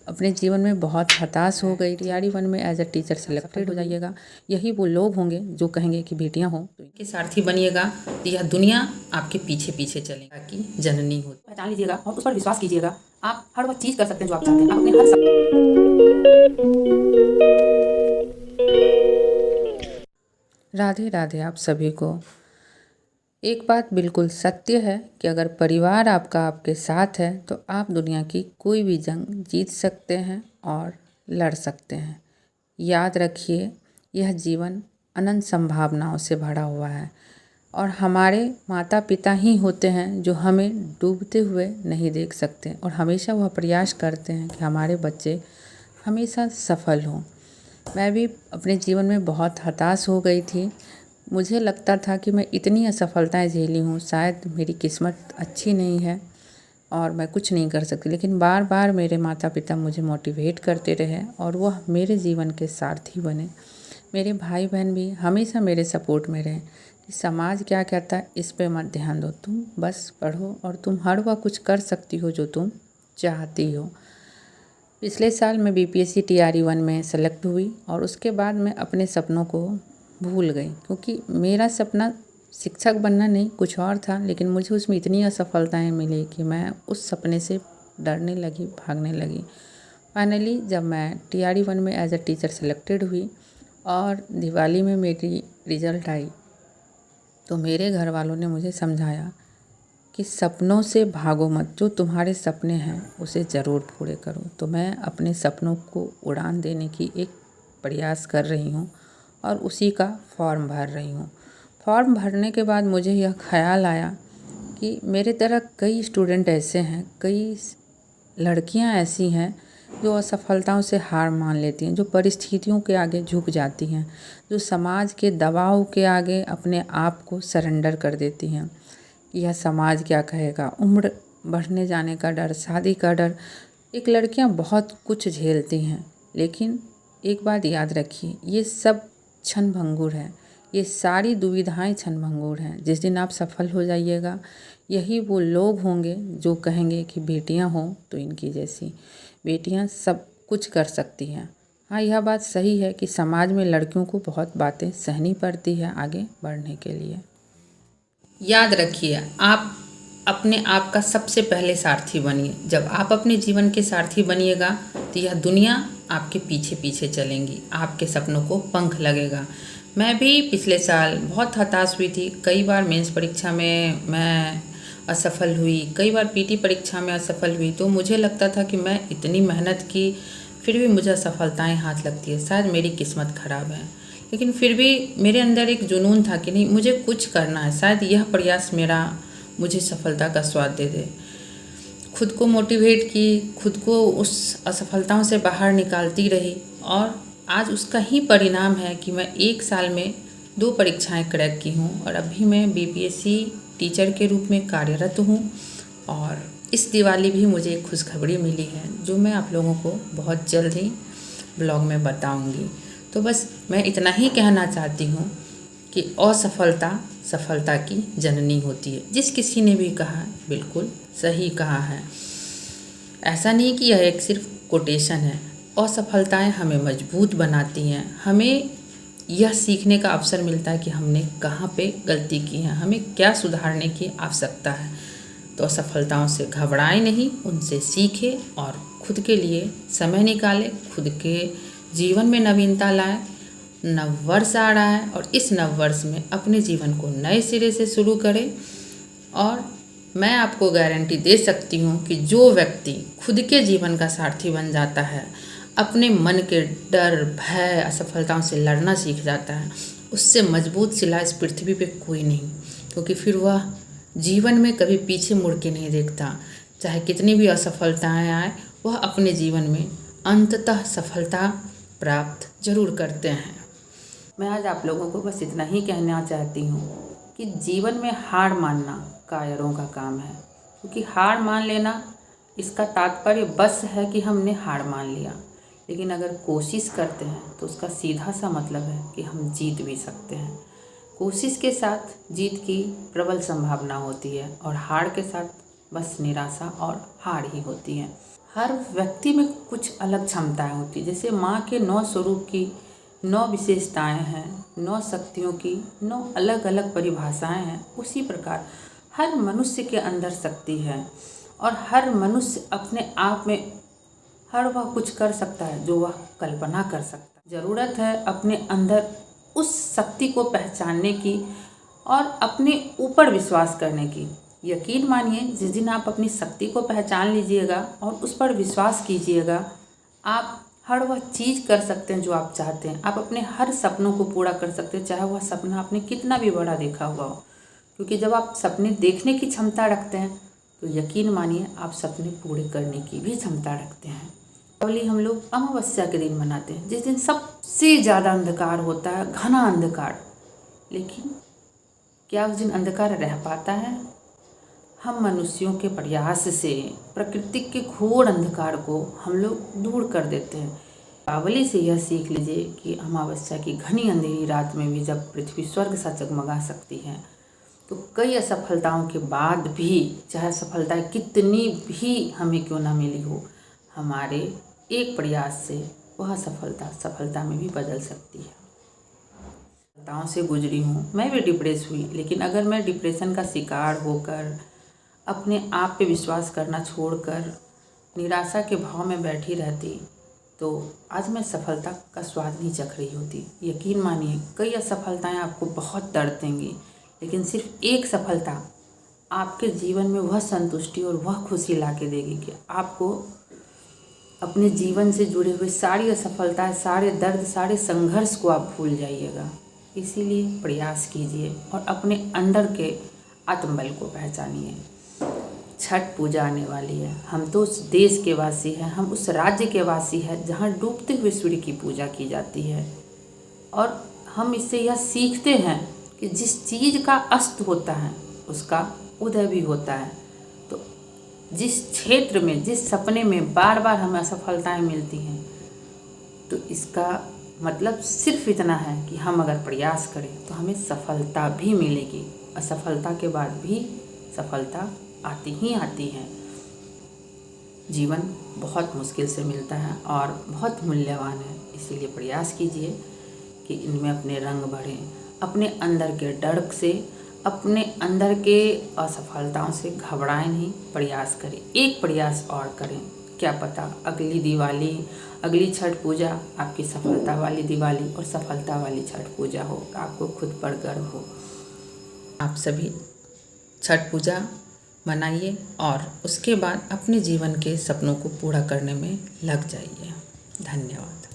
अपने जीवन में बहुत हताश हो गई, टीआरई 1 में एज अ टीचर सेलेक्टेड हो जाइएगा। यही वो लोग होंगे जो कहेंगे कि बेटियां हो तो इनके सारथी बनिएगा, तो यह दुनिया आपके पीछे पीछे चलेगा कि जननी हो। पहचान लीजिएगा और उस पर विश्वास कीजिएगा। आप हर वह चीज़ कर सकते हैं जो आप चाहते हैं। आप अपने हर राधे राधे आप सभी को। एक बात बिल्कुल सत्य है कि अगर परिवार आपका आपके साथ है तो आप दुनिया की कोई भी जंग जीत सकते हैं और लड़ सकते हैं। याद रखिए, यह जीवन अनंत संभावनाओं से भरा हुआ है और हमारे माता पिता ही होते हैं जो हमें डूबते हुए नहीं देख सकते और हमेशा वह प्रयास करते हैं कि हमारे बच्चे हमेशा सफल हों। मैं भी अपने जीवन में बहुत हताश हो गई थी। मुझे लगता था कि मैं इतनी असफलताएं झेली हूँ, शायद मेरी किस्मत अच्छी नहीं है और मैं कुछ नहीं कर सकती। लेकिन बार बार मेरे माता पिता मुझे मोटिवेट करते रहे और वह मेरे जीवन के सारथी बने। मेरे भाई बहन भी हमेशा मेरे सपोर्ट में रहे कि समाज क्या कहता है इस पे मत ध्यान दो, तुम बस पढ़ो और तुम हर वह कुछ कर सकती हो जो तुम चाहती हो। पिछले साल मैं बीपीएससी टीआरई 1 में सेलेक्ट हुई और उसके बाद मैं अपने सपनों को भूल गई, क्योंकि मेरा सपना शिक्षक बनना नहीं कुछ और था। लेकिन मुझे उसमें इतनी असफलताएं मिली कि मैं उस सपने से डरने लगी, भागने लगी। फाइनली जब मैं टीआरई 1 में एज अ टीचर सेलेक्टेड हुई और दिवाली में मेरी रिज़ल्ट आई तो मेरे घर वालों ने मुझे समझाया कि सपनों से भागो मत, जो तुम्हारे सपने हैं उसे ज़रूर पूरे करो। तो मैं अपने सपनों को उड़ान देने की एक प्रयास कर रही हूँ और उसी का फॉर्म भर रही हूँ। फॉर्म भरने के बाद मुझे यह ख्याल आया कि मेरे तरह कई स्टूडेंट ऐसे हैं, कई लड़कियाँ ऐसी हैं जो असफलताओं से हार मान लेती हैं, जो परिस्थितियों के आगे झुक जाती हैं, जो समाज के दबाव के आगे अपने आप को सरेंडर कर देती हैं। यह समाज क्या कहेगा, उम्र बढ़ने जाने का डर, शादी का डर। एक लड़कियां बहुत कुछ झेलती हैं, लेकिन एक बात याद रखिए, ये सब क्षणभंगुर है। ये सारी दुविधाएं क्षणभंगुर हैं। जिस दिन आप सफल हो जाइएगा, यही वो लोग होंगे जो कहेंगे कि बेटियां हों तो इनकी जैसी। बेटियां सब कुछ कर सकती हैं। हाँ, यह बात सही है कि समाज में लड़कियों को बहुत बातें सहनी पड़ती है आगे बढ़ने के लिए। याद रखिए, आप अपने आप का सबसे पहले सारथी बनिए। जब आप अपने जीवन के सारथी बनिएगा तो यह दुनिया आपके पीछे पीछे चलेंगी, आपके सपनों को पंख लगेगा। मैं भी पिछले साल बहुत हताश हुई थी। कई बार मेंस परीक्षा में मैं असफल हुई, कई बार पीटी परीक्षा में असफल हुई। तो मुझे लगता था कि मैं इतनी मेहनत की, फिर भी मुझे असफलताएं हाथ लगती है, शायद मेरी किस्मत ख़राब है। लेकिन फिर भी मेरे अंदर एक जुनून था कि नहीं, मुझे कुछ करना है, शायद यह प्रयास मेरा मुझे सफलता का स्वाद दे दे। खुद को मोटिवेट की, खुद को उस असफलताओं से बाहर निकालती रही और आज उसका ही परिणाम है कि मैं 1 साल में 2 परीक्षाएं क्रैक की हूँ और अभी मैं बीपीएससी टीचर के रूप में कार्यरत हूँ। और इस दिवाली भी मुझे एक खुशखबरी मिली है जो मैं आप लोगों को बहुत जल्द ही ब्लॉग में बताऊँगी। तो बस मैं इतना ही कहना चाहती हूँ कि असफलता सफलता की जननी होती है। जिस किसी ने भी कहा बिल्कुल सही कहा है। ऐसा नहीं कि यह एक सिर्फ कोटेशन है। असफलताएं हमें मजबूत बनाती हैं, हमें यह सीखने का अवसर मिलता है कि हमने कहाँ पे गलती की है, हमें क्या सुधारने की आवश्यकता है। तो असफलताओं से घबराएं नहीं, उनसे सीखें और खुद के लिए समय निकालें, खुद के जीवन में नवीनता लाएं। नववर्ष आ रहा है और इस नववर्ष में अपने जीवन को नए सिरे से शुरू करें। और मैं आपको गारंटी दे सकती हूँ कि जो व्यक्ति खुद के जीवन का सारथी बन जाता है, अपने मन के डर, भय, असफलताओं से लड़ना सीख जाता है, उससे मजबूत शिला इस पृथ्वी पे कोई नहीं। क्योंकि फिर वह जीवन में कभी पीछे मुड़ के नहीं देखता। चाहे कितनी भी असफलताएं आए, वह अपने जीवन में अंततः सफलता प्राप्त जरूर करते हैं। मैं आज आप लोगों को बस इतना ही कहना चाहती हूँ कि जीवन में हार मानना कायरों का काम है। क्योंकि हार मान लेना, इसका तात्पर्य बस है कि हमने हार मान लिया। लेकिन अगर कोशिश करते हैं तो उसका सीधा सा मतलब है कि हम जीत भी सकते हैं। कोशिश के साथ जीत की प्रबल संभावना होती है और हार के साथ बस निराशा और हार ही होती है। हर व्यक्ति में कुछ अलग क्षमताएं होती, जैसे माँ के 9 स्वरूप की 9 विशेषताएं हैं, 9 शक्तियों की 9 अलग अलग परिभाषाएं हैं, उसी प्रकार हर मनुष्य के अंदर शक्ति है और हर मनुष्य अपने आप में हर वह कुछ कर सकता है जो वह कल्पना कर सकता है। ज़रूरत है अपने अंदर उस शक्ति को पहचानने की और अपने ऊपर विश्वास करने की। यकीन मानिए, जिस दिन आप अपनी शक्ति को पहचान लीजिएगा और उस पर विश्वास कीजिएगा, आप हर वह चीज़ कर सकते हैं जो आप चाहते हैं। आप अपने हर सपनों को पूरा कर सकते हैं, चाहे वह सपना आपने कितना भी बड़ा देखा हुआ हो। क्योंकि जब आप सपने देखने की क्षमता रखते हैं तो यकीन मानिए आप सपने पूरे करने की भी क्षमता रखते हैं। दीपावली हम लोग अमावस्या के दिन मनाते हैं, जिस दिन सबसे ज़्यादा अंधकार होता है, घना अंधकार। लेकिन क्या उस दिन अंधकार रह पाता है? हम मनुष्यों के प्रयास से प्रकृति के घोर अंधकार को हम लोग दूर कर देते हैं। दीपावली से यह सीख लीजिए कि अमावस्या की घनी अंधेरी रात में भी जब पृथ्वी स्वर्ग सा जगमगा सकती है, तो कई असफलताओं के बाद भी, चाहे सफलताएं कितनी भी हमें क्यों ना मिली हो, हमारे एक प्रयास से वह सफलता में भी बदल सकती है। सफलताओं से गुजरी हूँ, मैं भी डिप्रेस हुई, लेकिन अगर मैं डिप्रेशन का शिकार होकर अपने आप पे विश्वास करना छोड़कर निराशा के भाव में बैठी रहती तो आज मैं सफलता का स्वाद नहीं चख रही होती। यकीन मानिए, कई असफलताएं आपको बहुत दर्द देंगी, लेकिन सिर्फ एक सफलता आपके जीवन में वह संतुष्टि और वह खुशी ला के देगी कि आपको अपने जीवन से जुड़े हुए सारी असफलताएं, सारे दर्द, सारे संघर्ष को आप भूल जाइएगा। इसीलिए प्रयास कीजिए और अपने अंदर के आत्मबल को पहचानिए। छठ पूजा आने वाली है। हम तो उस देश के वासी हैं, हम उस राज्य के वासी हैं जहाँ डूबते हुए सूर्य की पूजा की जाती है। और हम इससे यह सीखते हैं कि जिस चीज़ का अस्त होता है उसका उदय भी होता है। तो जिस क्षेत्र में, जिस सपने में बार बार हमें असफलताएं मिलती हैं, तो इसका मतलब सिर्फ इतना है कि हम अगर प्रयास करें तो हमें सफलता भी मिलेगी। असफलता के बाद भी सफलता आती ही आती है। जीवन बहुत मुश्किल से मिलता है और बहुत मूल्यवान है, इसीलिए प्रयास कीजिए कि इनमें अपने रंग भरें। अपने अंदर के डर से, अपने अंदर के असफलताओं से घबराएं नहीं, प्रयास करें, एक प्रयास और करें। क्या पता अगली दिवाली, अगली छठ पूजा आपकी सफलता वाली दिवाली और सफलता वाली छठ पूजा हो, आपको खुद पर गर्व हो। आप सभी छठ पूजा मनाइए और उसके बाद अपने जीवन के सपनों को पूरा करने में लग जाइए। धन्यवाद।